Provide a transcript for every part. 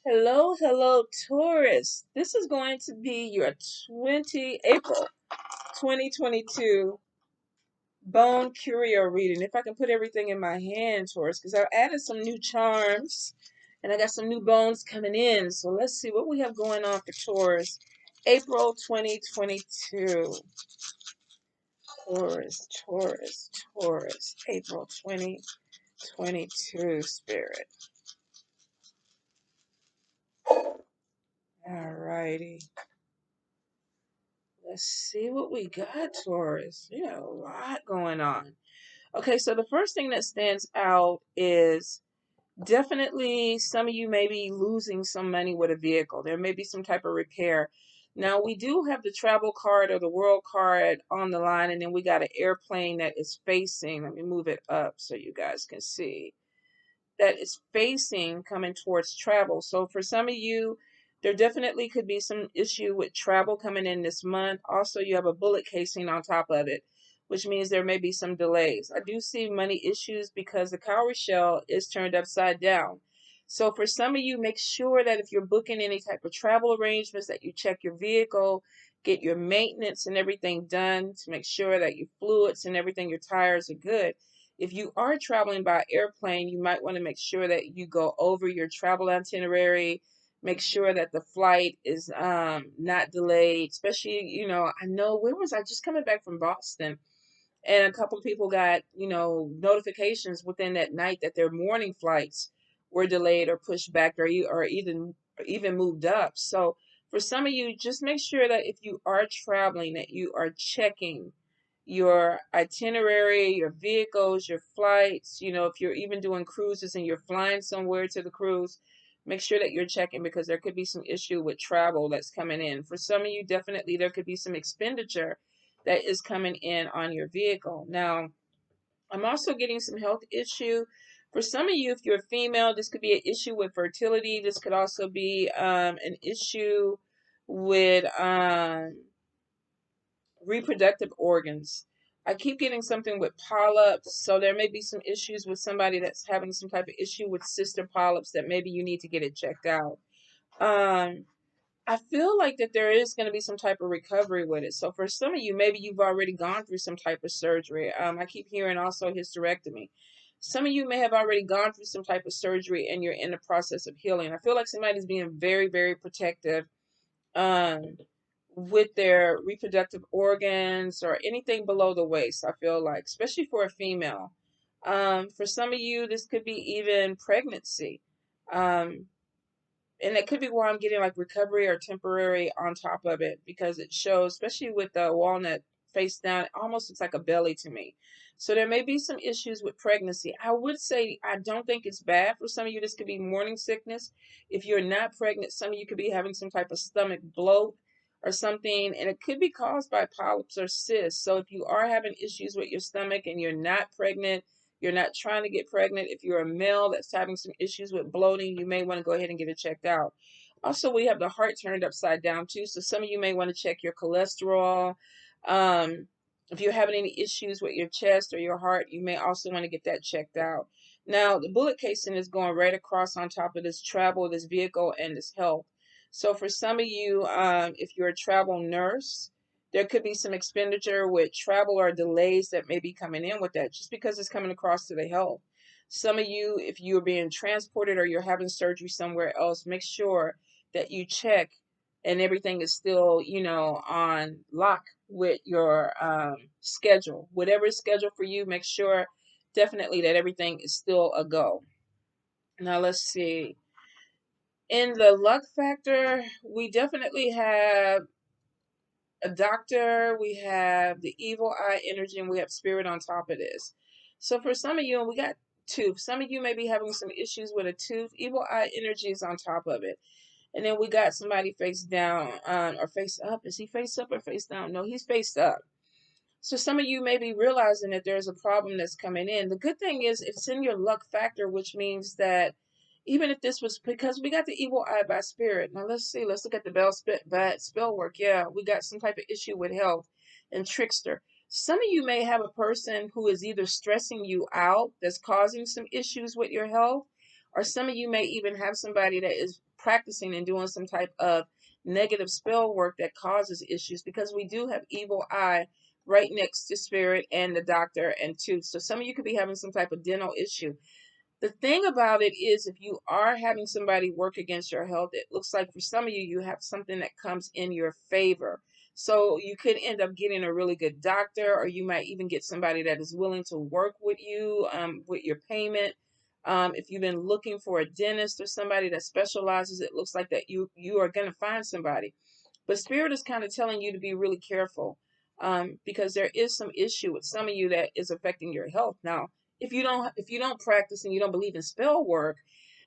Hello, hello, Taurus. This is going to be your April 2022 bone curio reading. If I can put everything in my hand, Taurus, because I added some new charms and I got some new bones coming in. So let's see what we have going on for Taurus. April 2022. Taurus, Taurus, Taurus. April 2022 spirit. Alrighty. Let's see what we got, Taurus. You got a lot going on. Okay, so the first thing that stands out is definitely some of you may be losing some money with a vehicle. There may be some type of repair. Now, we do have the travel card or the world card on the line, and then we got an airplane that is facing. Let me move it up so you guys can see that is facing coming towards travel. So for some of you, there definitely could be some issue with travel coming in this month. Also, you have a bullet casing on top of it, which means there may be some delays. I do see money issues because the cowrie shell is turned upside down. So for some of you, make sure that if you're booking any type of travel arrangements, that you check your vehicle, get your maintenance and everything done to make sure that your fluids and everything, your tires are good. If you are traveling by airplane, you might want to make sure that you go over your travel itinerary, make sure that the flight is not delayed, especially, I know, where was I just coming back from Boston, and a couple of people got, notifications within that night that their morning flights were delayed or pushed back or even moved up. So for some of you, just make sure that if you are traveling, that you are checking your itinerary, your vehicles, your flights. If you're even doing cruises and you're flying somewhere to the cruise, make sure that you're checking because there could be some issue with travel that's coming in. For some of you, definitely there could be some expenditure that is coming in on your vehicle. Now, I'm also getting some health issue. For some of you, if you're female, this could be an issue with fertility. This could also be an issue with reproductive organs. I keep getting something with polyps, so there may be some issues with somebody that's having some type of issue with cyst polyps that maybe you need to get it checked out. Um, I feel like that there is going to be some type of recovery with it. So for some of you, maybe you've already gone through some type of surgery. I keep hearing also hysterectomy. Some of you may have already gone through some type of surgery and you're in the process of healing. I feel like somebody's being very, very protective um, with their reproductive organs or anything below the waist, I feel like, especially for a female. For some of you, this could be even pregnancy. Um, and it could be why I'm getting like recovery or temporary on top of it because it shows, especially with the walnut face down, it almost looks like a belly to me. So there may be some issues with pregnancy. I would say I don't think it's bad for some of you. This could be morning sickness. If you're not pregnant, some of you could be having some type of stomach bloat or something, and it could be caused by polyps or cysts. So if you are having issues with your stomach and you're not pregnant, you're not trying to get pregnant. If you're a male that's having some issues with bloating, you may want to go ahead and get it checked out. Also, we have the heart turned upside down too. So some of you may want to check your cholesterol. Um, if you're having any issues with your chest or your heart, you may also want to get that checked out. Now, the bullet casing is going right across on top of this travel, this vehicle, and this health. So for some of you, if you're a travel nurse, there could be some expenditure with travel or delays that may be coming in with that just because it's coming across to the health. Some of you, if you're being transported or you're having surgery somewhere else, make sure that you check and everything is still, on lock with your schedule. Whatever is scheduled for you, make sure definitely that everything is still a go. Now let's see. In the luck factor, we definitely have a doctor, we have the evil eye energy, and we have spirit on top of this. So for some of you, and we got tooth, some of you may be having some issues with a tooth. Evil eye energy is on top of it. And then we got somebody face down or face up. Is he face up or face down? No, he's faced up. So some of you may be realizing that there's a problem that's coming in. The good thing is it's in your luck factor, which means that even if this was because we got the evil eye by spirit. Now let's see. Let's look at the bad spell work. Yeah, we got some type of issue with health and trickster. Some of you may have a person who is either stressing you out, that's causing some issues with your health, Or some of you may even have somebody that is practicing and doing some type of negative spell work that causes issues, because we do have evil eye right next to spirit and the doctor and tooth. So some of you could be having some type of dental issue. The thing about it is, if you are having somebody work against your health, it looks like for some of you, you have something that comes in your favor. So you could end up getting a really good doctor, or you might even get somebody that is willing to work with you with your payment. If you've been looking for a dentist or somebody that specializes, it looks like that you are going to find somebody. But Spirit is kind of telling you to be really careful, because there is some issue with some of you that is affecting your health. Now, if you don't practice and you don't believe in spell work,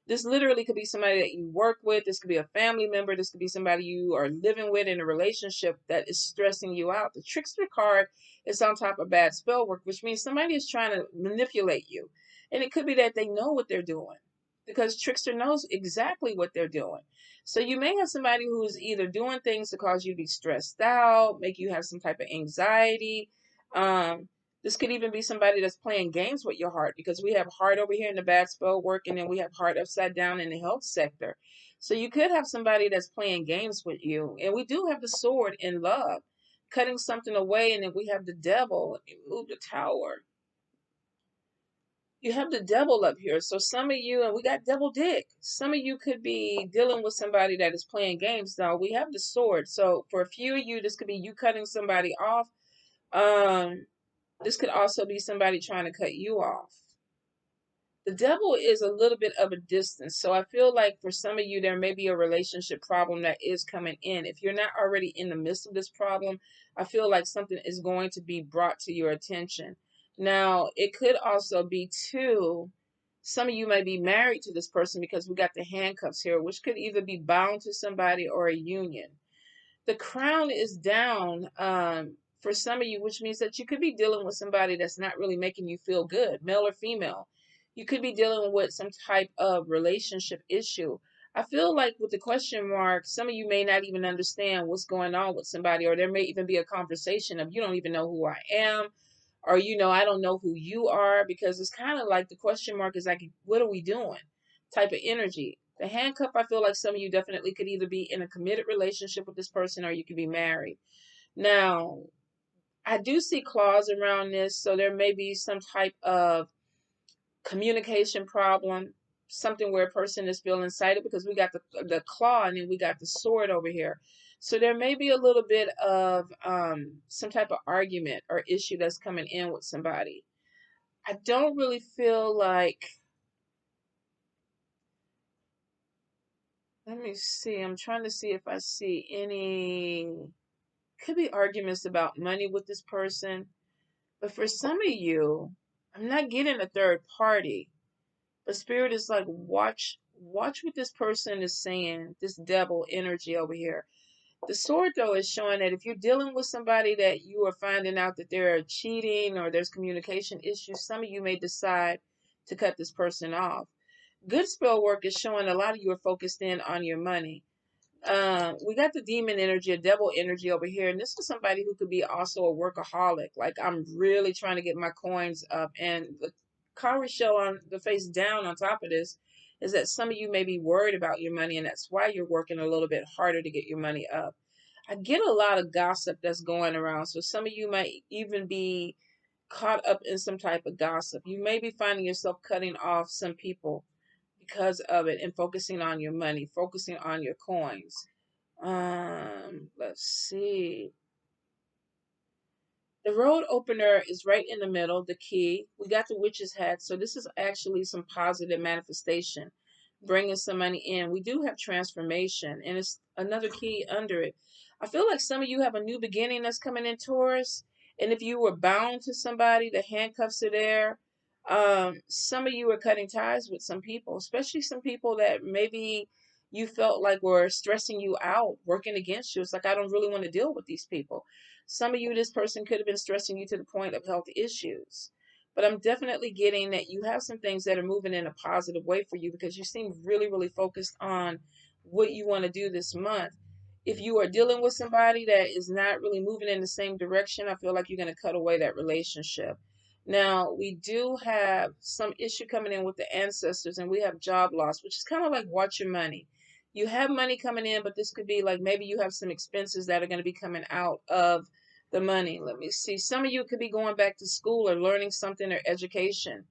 this literally could be somebody that you work with. This could be a family member. This could be somebody you are living with in a relationship that is stressing you out. The trickster card is on top of bad spell work, which means somebody is trying to manipulate you. And it could be that they know what they're doing, because trickster knows exactly what they're doing. So you may have somebody who's either doing things to cause you to be stressed out, make you have some type of anxiety. Um, this could even be somebody that's playing games with your heart, because we have heart over here in the bad spell work, and then we have heart upside down in the health sector. So you could have somebody that's playing games with you. And we do have the sword in love, cutting something away, and then we have the devil. Let me move the tower. You have the devil up here. So some of you, and we got devil dick. Some of you could be dealing with somebody that is playing games. Now we have the sword. So for a few of you, this could be you cutting somebody off. Um, this could also be somebody trying to cut you off. The devil is a little bit of a distance. So I feel like for some of you, there may be a relationship problem that is coming in. If you're not already in the midst of this problem, I feel like something is going to be brought to your attention. Now, it could also be too, some of you may be married to this person, because we got the handcuffs here, which could either be bound to somebody or a union. The crown is down for some of you, which means that you could be dealing with somebody that's not really making you feel good, male or female. You could be dealing with some type of relationship issue. I feel like with the question mark, some of you may not even understand what's going on with somebody, or there may even be a conversation of, you don't even know who I am, or I don't know who you are, because it's kind of like the question mark is like, what are we doing type of energy. The handcuff, I feel like some of you definitely could either be in a committed relationship with this person, or you could be married. Now, I do see claws around this, so there may be some type of communication problem, something where a person is feeling sighted, because we got the claw, and then we got the sword over here. So there may be a little bit of some type of argument or issue that's coming in with somebody. I don't really feel like, let me see, I'm trying to see if I see any, could be arguments about money with this person. But for some of you, I'm not getting a third party. But spirit is like, watch what this person is saying, this devil energy over here. The sword though is showing that if you're dealing with somebody that you are finding out that they're cheating or there's communication issues, some of you may decide to cut this person off. Good spell work is showing a lot of you are focused in on your money. We got the demon energy, a devil energy over here, and this is somebody who could be also a workaholic. Like, I'm really trying to get my coins up, and the cowrie shell on the face down on top of this is that some of you may be worried about your money, and that's why you're working a little bit harder to get your money up. I get a lot of gossip that's going around, so some of you might even be caught up in some type of gossip. You may be finding yourself cutting off some people because of it, and focusing on your money, focusing on your coins. Let's see. The road opener is right in the middle, the key. We got the witch's hat, so this is actually some positive manifestation, bringing some money in. We do have transformation, and it's another key under it. I feel like some of you have a new beginning that's coming in, Taurus. And if you were bound to somebody, the handcuffs are there. Some of you are cutting ties with some people, especially some people that maybe you felt like were stressing you out, working against you. It's like, I don't really want to deal with these people. Some of you, this person could have been stressing you to the point of health issues. But I'm definitely getting that you have some things that are moving in a positive way for you, because you seem really, really focused on what you want to do this month. If you are dealing with somebody that is not really moving in the same direction, I feel like you're going to cut away that relationship. Now, we do have some issue coming in with the ancestors, and we have job loss, which is kind of like watch your money. You have money coming in, but this could be like maybe you have some expenses that are going to be coming out of the money. Let me see. Some of you could be going back to school or learning something or education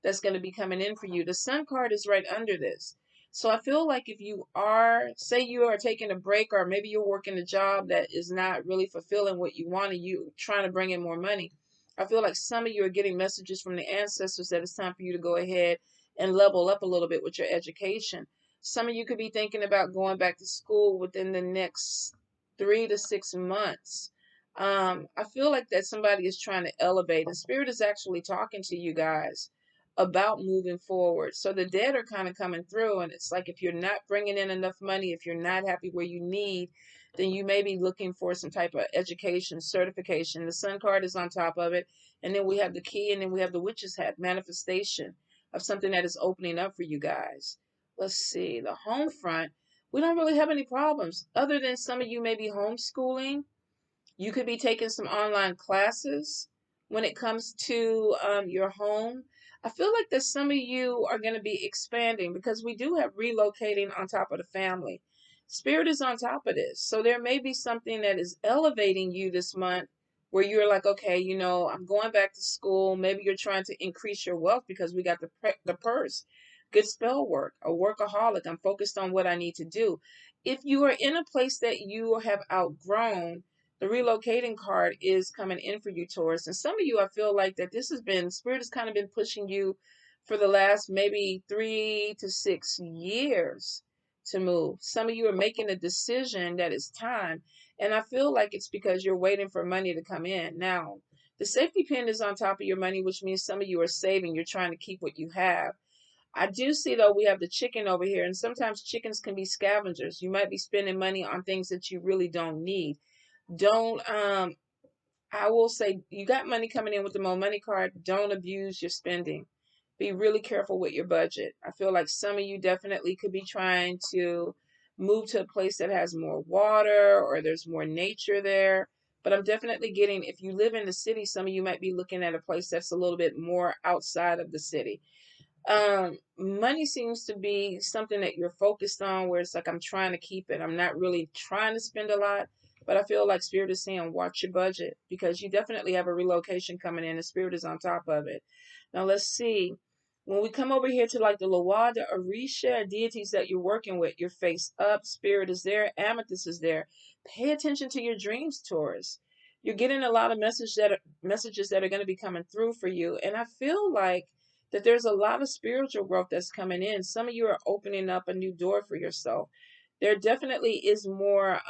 that's going to be coming in for you. The sun card is right under this. So I feel like if you are, say you are taking a break, or maybe you're working a job that is not really fulfilling what you want, and you trying to bring in more money, I feel like some of you are getting messages from the ancestors that it's time for you to go ahead and level up a little bit with your education. Some of you could be thinking about going back to school within the next 3 to 6 months. I feel like that somebody is trying to elevate, and Spirit is actually talking to you guys about moving forward. So the dead are kind of coming through, and it's like if you're not bringing in enough money, if you're not happy where you need, then you may be looking for some type of education certification. The sun card is on top of it, and then we have the key, and then we have the witch's hat, manifestation of something that is opening up for you guys. Let's see, the home front, we don't really have any problems other than some of you may be homeschooling. You could be taking some online classes when it comes to your home. I feel like that some of you are going to be expanding because we do have relocating on top of the family. Spirit is on top of this. So there may be something that is elevating you this month where you're like, okay, I'm going back to school. Maybe you're trying to increase your wealth because we got the purse. Good spell work, a workaholic. I'm focused on what I need to do. If you are in a place that you have outgrown, the relocating card is coming in for you, Taurus. And some of you, I feel like that this has been, Spirit has kind of been pushing you for the last maybe 3 to 6 years to move. Some of you are making a decision that it's time. And I feel like it's because you're waiting for money to come in. Now, the safety pin is on top of your money, which means some of you are saving. You're trying to keep what you have. I do see though we have the chicken over here, and sometimes chickens can be scavengers. You might be spending money on things that you really don't need. Don't I will say you got money coming in with the more money card. Don't abuse your spending. Be really careful with your budget. I feel like some of you definitely could be trying to move to a place that has more water or there's more nature there. But I'm definitely getting, if you live in the city, some of you might be looking at a place that's a little bit more outside of the city. Money seems to be something that you're focused on where it's like I'm trying to keep it. I'm not really trying to spend a lot, but I feel like Spirit is saying watch your budget because you definitely have a relocation coming in and Spirit is on top of it. Now let's see. When we come over here to like the Loa, the Orisha deities that you're working with, your face up, Spirit is there, Amethyst is there. Pay attention to your dreams, Taurus. You're getting a lot of messages that are going to be coming through for you. And I feel like that there's a lot of spiritual growth that's coming in. Some of you are opening up a new door for yourself. There definitely is more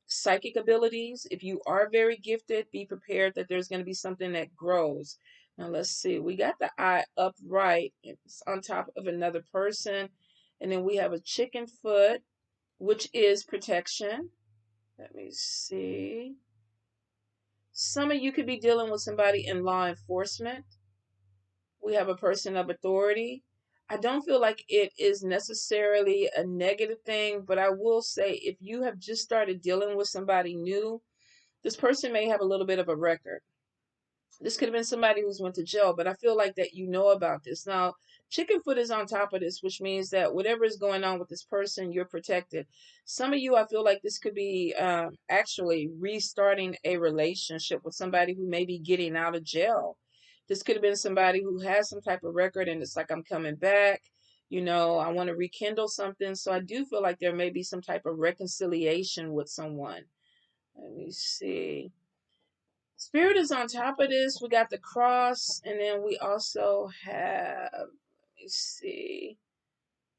psychic abilities. If you are very gifted, be prepared that there's going to be something that grows. Now let's see. We got the eye upright. It's on top of another person. And then we have a chicken foot, which is protection. Let me see. Some of you could be dealing with somebody in law enforcement. We have a person of authority. I don't feel like it is necessarily a negative thing, but I will say if you have just started dealing with somebody new, this person may have a little bit of a record. This could have been somebody who's went to jail, but I feel like that you know about this. Now, Chickenfoot is on top of this, which means that whatever is going on with this person, you're protected. Some of you, I feel like this could be actually restarting a relationship with somebody who may be getting out of jail. This could have been somebody who has some type of record and it's like, I'm coming back. I want to rekindle something. So I do feel like there may be some type of reconciliation with someone. Let me see. Spirit is on top of this. We got the cross, and then we also have, let me see,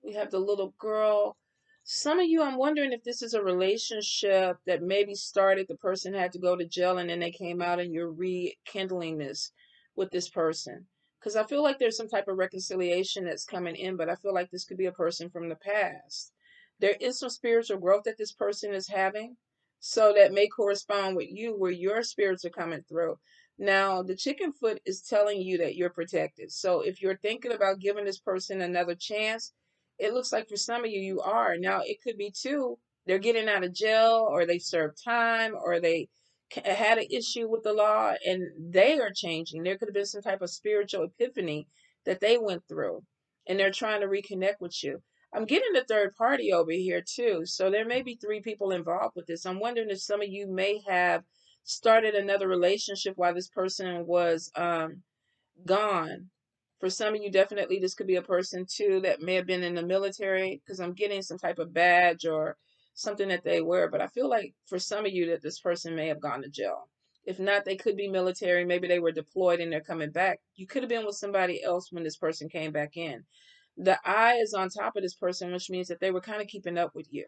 we have the little girl. Some of you, I'm wondering if this is a relationship that maybe started, the person had to go to jail, and then they came out, and you're rekindling this with this person. Because I feel like there's some type of reconciliation that's coming in, but I feel like this could be a person from the past. There is some spiritual growth that this person is having. So that may correspond with you where your spirits are coming through. Now, the chicken foot is telling you that you're protected. So if you're thinking about giving this person another chance, it looks like for some of you, you are. Now, it could be too, they're getting out of jail or they serve time or they had an issue with the law and they are changing. There could have been some type of spiritual epiphany that they went through and they're trying to reconnect with you. I'm getting the third party over here too. So there may be three people involved with this. I'm wondering if some of you may have started another relationship while this person was gone. For some of you, definitely this could be a person too that may have been in the military, because I'm getting some type of badge or something that they wear. But I feel like for some of you that this person may have gone to jail. If not, they could be military. Maybe they were deployed and they're coming back. You could have been with somebody else when this person came back in. The eye is on top of this person, which means that they were kind of keeping up with you.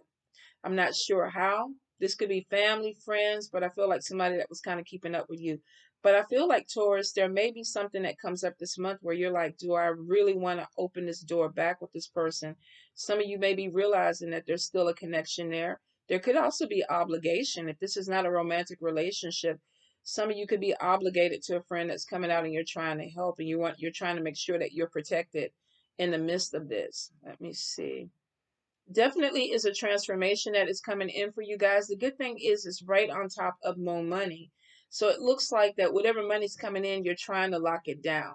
I'm not sure how. This could be family, friends, but I feel like somebody that was kind of keeping up with you. But I feel like Taurus, there may be something that comes up this month where you're like, do I really want to open this door back with this person? Some of you may be realizing that there's still a connection there. There could also be obligation. If this is not a romantic relationship, some of you could be obligated to a friend that's coming out and you're trying to help and you're trying to make sure that you're protected in the midst of this. Let me see. Definitely is a transformation that is coming in for you guys. The good thing is it's right on top of more money. So it looks like that whatever money's coming in, you're trying to lock it down.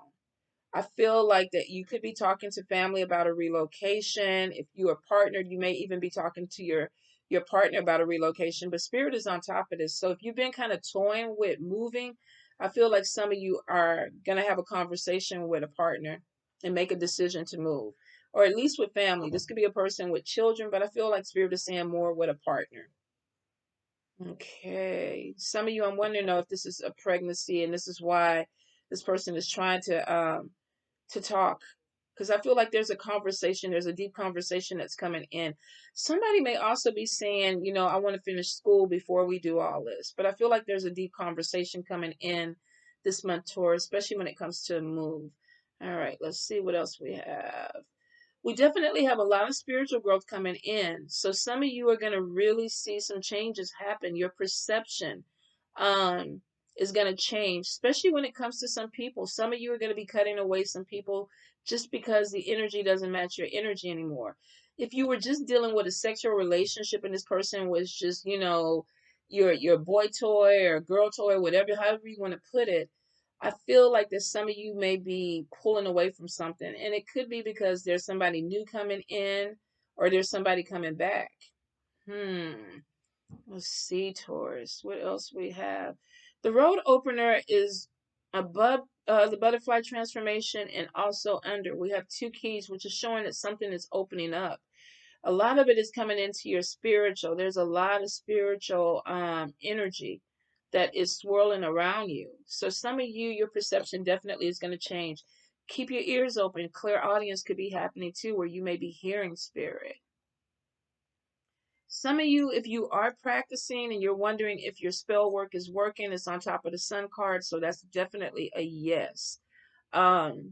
I feel like that you could be talking to family about a relocation. If you are partnered, you may even be talking to your partner about a relocation. But Spirit is on top of this. So if you've been kind of toying with moving, I feel like some of you are going to have a conversation with a partner and make a decision to move. Or at least with family. This could be a person with children, but I feel like Spirit is saying more with a partner. Okay. Some of you, I'm wondering though if this is a pregnancy and this is why this person is trying to talk, because I feel like there's a conversation, there's a deep conversation that's coming in. Somebody may also be saying, I want to finish school before we do all this, but I feel like there's a deep conversation coming in this month, Taurus, especially when it comes to a move. All right, let's see what else we have. We definitely have a lot of spiritual growth coming in. So some of you are going to really see some changes happen. Your perception um, is going to change, especially when it comes to some people. Some of you are going to be cutting away some people just because the energy doesn't match your energy anymore. If you were just dealing with a sexual relationship and this person was just, your boy toy or girl toy, whatever, however you want to put it, I feel like that some of you may be pulling away from something, and it could be because there's somebody new coming in or there's somebody coming back. Let's see, Taurus. What else we have? The road opener is above the butterfly transformation and also under. We have two keys, which is showing that something is opening up. A lot of it is coming into your spiritual. There's a lot of spiritual energy that is swirling around you. So some of you, your perception definitely is going to change. Keep your ears open. Clear audience could be happening too, where you may be hearing spirit. Some of you, if you are practicing and you're wondering if your spell work is working, it's on top of the sun card. So that's definitely a yes.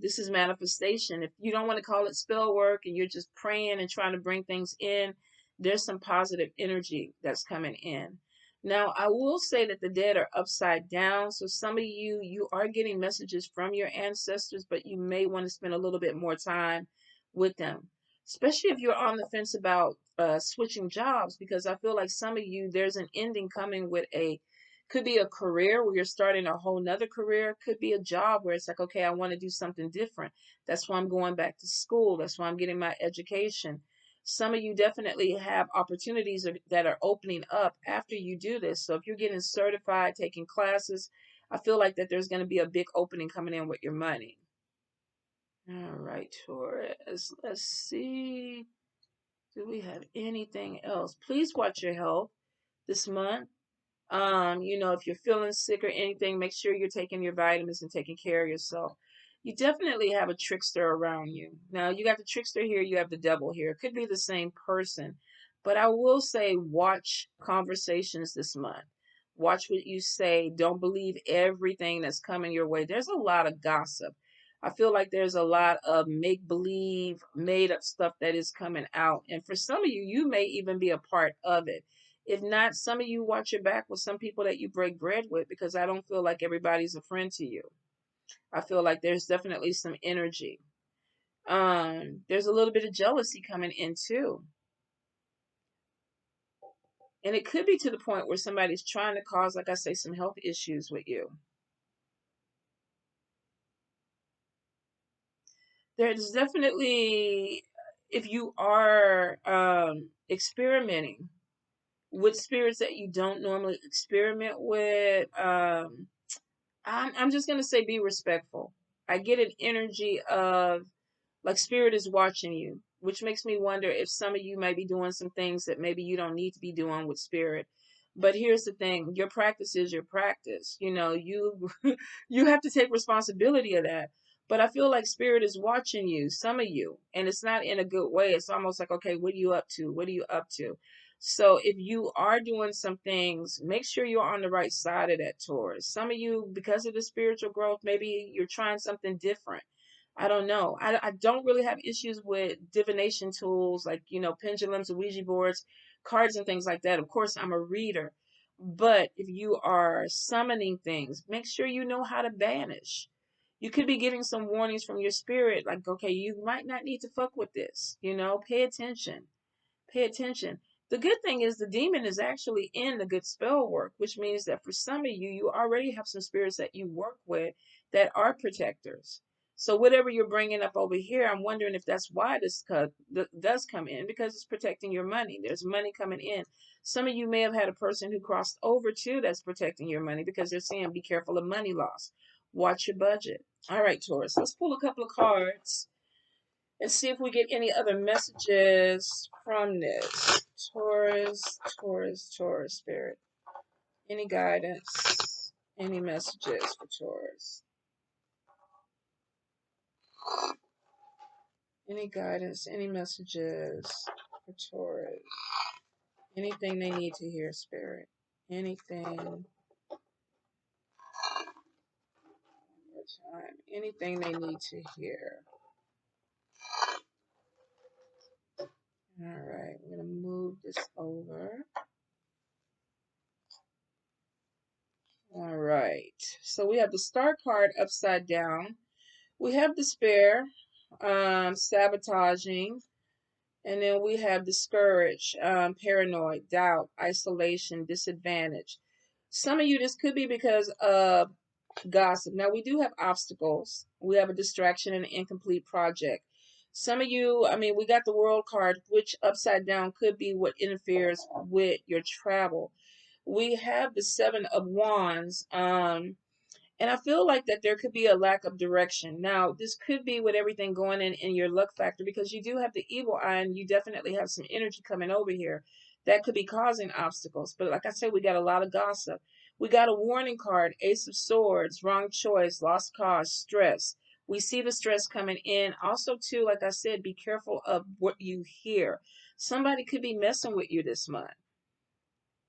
This is manifestation. If you don't want to call it spell work and you're just praying and trying to bring things in, there's some positive energy that's coming in. Now, I will say that the dead are upside down. So some of you are getting messages from your ancestors, but you may want to spend a little bit more time with them, especially if you're on the fence about switching jobs, because I feel like some of you, there's an ending coming with could be a career where you're starting a whole nother career. Could be a job where it's like, okay, I want to do something different. That's why I'm going back to school. That's why I'm getting my education. Some of you definitely have opportunities that are opening up after you do this. So if you're getting certified, taking classes, I feel like that there's going to be a big opening coming in with your money. All right, Taurus. Let's see. Do we have anything else? Please watch your health this month. If you're feeling sick or anything, make sure you're taking your vitamins and taking care of yourself. You definitely have a trickster around you. Now, you got the trickster here, you have the devil here. It could be the same person. But I will say, watch conversations this month. Watch what you say. Don't believe everything that's coming your way. There's a lot of gossip. I feel like there's a lot of make believe, made up stuff that is coming out. And for some of you, you may even be a part of it. If not, some of you watch your back with some people that you break bread with, because I don't feel like everybody's a friend to you. I feel like there's definitely some energy. There's a little bit of jealousy coming in too. And it could be to the point where somebody's trying to cause, like I say, some health issues with you. There's definitely, if you are experimenting with spirits that you don't normally experiment with, I'm just going to say be respectful. I get an energy of like spirit is watching you, which makes me wonder if some of you might be doing some things that maybe you don't need to be doing with spirit. But here's the thing, your practice is your practice. You know, you you have to take responsibility of that. But I feel like spirit is watching you, some of you, and it's not in a good way. It's almost like, okay, what are you up to? What are you up to? So if you are doing some things, make sure you're on the right side of that, Taurus. Some of you, because of the spiritual growth, maybe you're trying something different. I don't know. I don't really have issues with divination tools like, pendulums, Ouija boards, cards, and things like that. Of course, I'm a reader. But if you are summoning things, make sure you know how to banish. You could be getting some warnings from your spirit, like, okay, you might not need to fuck with this. Pay attention. Pay attention. The good thing is the demon is actually in the good spell work, which means that for some of you, you already have some spirits that you work with that are protectors. So whatever you're bringing up over here, I'm wondering if that's why this does come in, because it's protecting your money. There's money coming in. Some of you may have had a person who crossed over too that's protecting your money because they're saying be careful of money loss. Watch your budget. All right, Taurus, let's pull a couple of cards and see if we get any other messages from this. Taurus spirit. Any guidance, any messages for Taurus? Any guidance, any messages for Taurus? Anything they need to hear, spirit? Anything for time? Anything they need to hear? All right, I'm going to move this over. All right, so we have the Star card upside down. We have despair, sabotaging, and then we have discouraged, paranoid, doubt, isolation, disadvantage. Some of you, this could be because of gossip. Now, we do have obstacles. We have a distraction and an incomplete project. Some of you, I mean, we got the world card, which upside down could be what interferes with your travel. We have the Seven of Wands. And I feel like that there could be a lack of direction. Now, this could be with everything going in your luck factor because you do have the evil eye and you definitely have some energy coming over here that could be causing obstacles. But like I said, we got a lot of gossip. We got a warning card, Ace of Swords, wrong choice, lost cause, stress. We see the stress coming in. Also, too, like I said, be careful of what you hear. Somebody could be messing with you this month.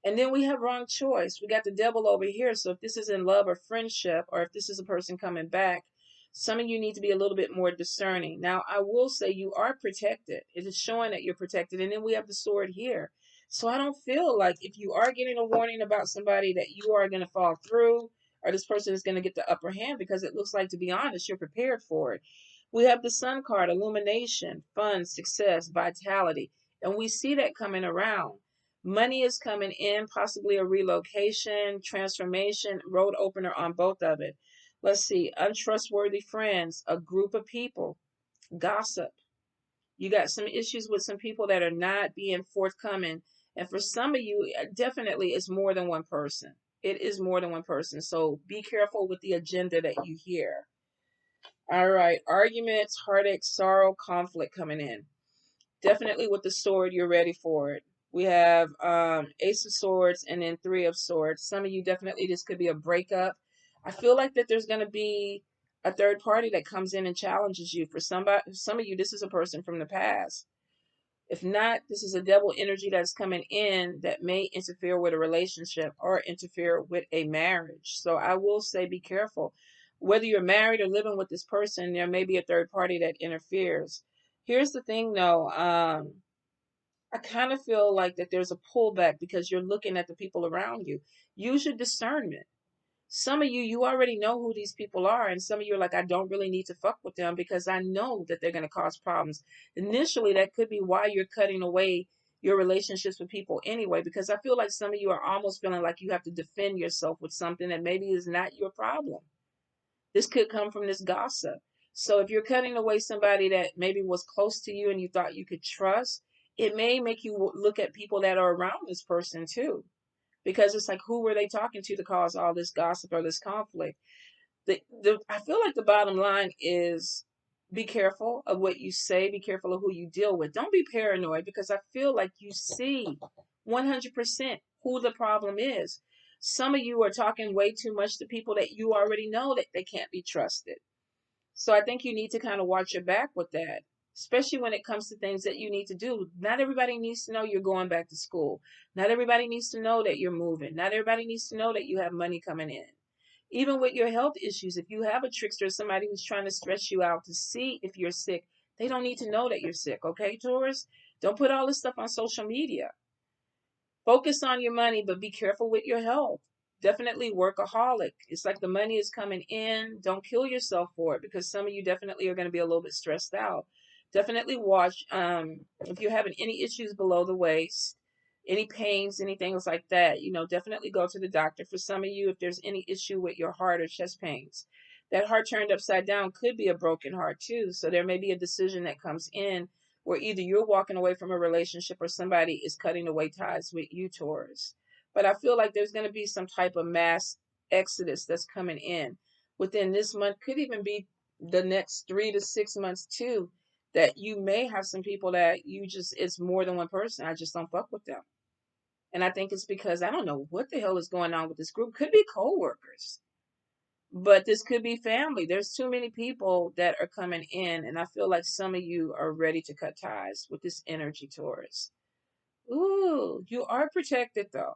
And then we have wrong choice. We got the devil over here. So if this is in love or friendship, or if this is a person coming back, some of you need to be a little bit more discerning. Now, I will say you are protected. It is showing that you're protected. And then we have the sword here. So I don't feel like if you are getting a warning about somebody that you are going to fall through, or this person is going to get the upper hand, because it looks like, to be honest, you're prepared for it. We have the sun card, illumination, fun, success, vitality. And we see that coming around. Money is coming in, possibly a relocation, transformation, road opener on both of it. Let's see, untrustworthy friends, a group of people, gossip. You got some issues with some people that are not being forthcoming. And for some of you, definitely it's more than one person. It is more than one person. So be careful with the agenda that you hear. All right, arguments, heartache, sorrow, conflict coming in. Definitely with the sword, you're ready for it. We have Ace of Swords and then Three of Swords. Some of you, definitely this could be a breakup. I feel like that there's going to be a third party that comes in and challenges you. For some of you, this is a person from the past. If not, this is a devil energy that's coming in that may interfere with a relationship or interfere with a marriage. So I will say be careful. Whether you're married or living with this person, there may be a third party that interferes. Here's the thing though, I kind of feel like that there's a pullback because you're looking at the people around you. Use your discernment. Some of you, you already know who these people are, and some of you are like, I don't really need to fuck with them because I know that they're going to cause problems. Initially, that could be why you're cutting away your relationships with people anyway, because I feel like some of you are almost feeling like you have to defend yourself with something that maybe is not your problem. This could come from this gossip. So if you're cutting away somebody that maybe was close to you and you thought you could trust, it may make you look at people that are around this person too. Because it's like, who were they talking to cause all this gossip or this conflict? I feel like the bottom line is be careful of what you say, be careful of who you deal with. Don't be paranoid, because I feel like you see 100% who the problem is. Some of you are talking way too much to people that you already know that they can't be trusted. So I think you need to kind of watch your back with that, especially when it comes to things that you need to do. Not everybody needs to know you're going back to school. Not everybody needs to know that you're moving. Not everybody needs to know that you have money coming in. Even with your health issues, if you have a trickster, somebody who's trying to stress you out to see if you're sick, they don't need to know that you're sick, okay, Taurus? Don't put all this stuff on social media. Focus on your money, but be careful with your health. Definitely workaholic. It's like the money is coming in. Don't kill yourself for it, because some of you definitely are going to be a little bit stressed out. Definitely watch if you're having any issues below the waist, any pains, anything like that, definitely go to the doctor. For some of you, if there's any issue with your heart or chest pains, that heart turned upside down could be a broken heart too. So there may be a decision that comes in where either you're walking away from a relationship or somebody is cutting away ties with you, Taurus. But I feel like there's going to be some type of mass exodus that's coming in within this month. Could even be the next 3 to 6 months too. That you may have some people that it's more than one person. I just don't fuck with them. And I think it's because I don't know what the hell is going on with this group. Could be co-workers, but this could be family. There's too many people that are coming in, and I feel like some of you are ready to cut ties with this energy, Taurus. Ooh, you are protected though.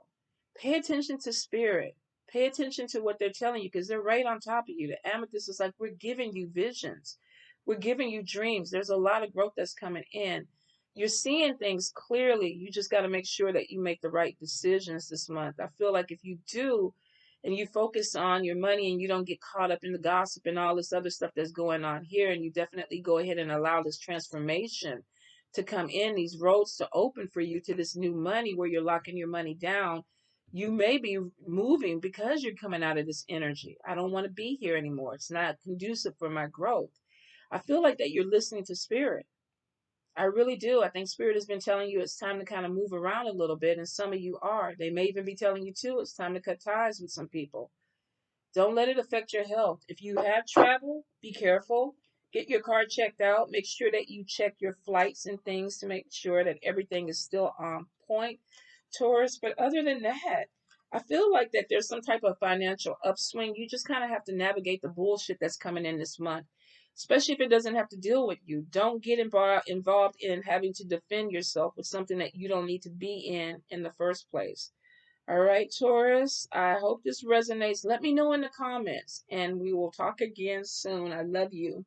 Pay attention to spirit. Pay attention to what they're telling you, because they're right on top of you. The amethyst is like, we're giving you visions. We're giving you dreams. There's a lot of growth that's coming in. You're seeing things clearly. You just got to make sure that you make the right decisions this month. I feel like if you do, and you focus on your money and you don't get caught up in the gossip and all this other stuff that's going on here, and you definitely go ahead and allow this transformation to come in, these roads to open for you to this new money where you're locking your money down. You may be moving because you're coming out of this energy. I don't want to be here anymore. It's not conducive for my growth. I feel like that you're listening to spirit. I really do. I think spirit has been telling you it's time to kind of move around a little bit, and some of you are. They may even be telling you too it's time to cut ties with some people. Don't let it affect your health. If you have travel, be careful. Get your car checked out. Make sure that you check your flights and things to make sure that everything is still on point, Taurus. But other than that, I feel like that there's some type of financial upswing. You just kind of have to navigate the bullshit that's coming in this month, especially if it doesn't have to deal with you. Don't get involved in having to defend yourself with something that you don't need to be in the first place. All right, Taurus, I hope this resonates. Let me know in the comments, and we will talk again soon. I love you.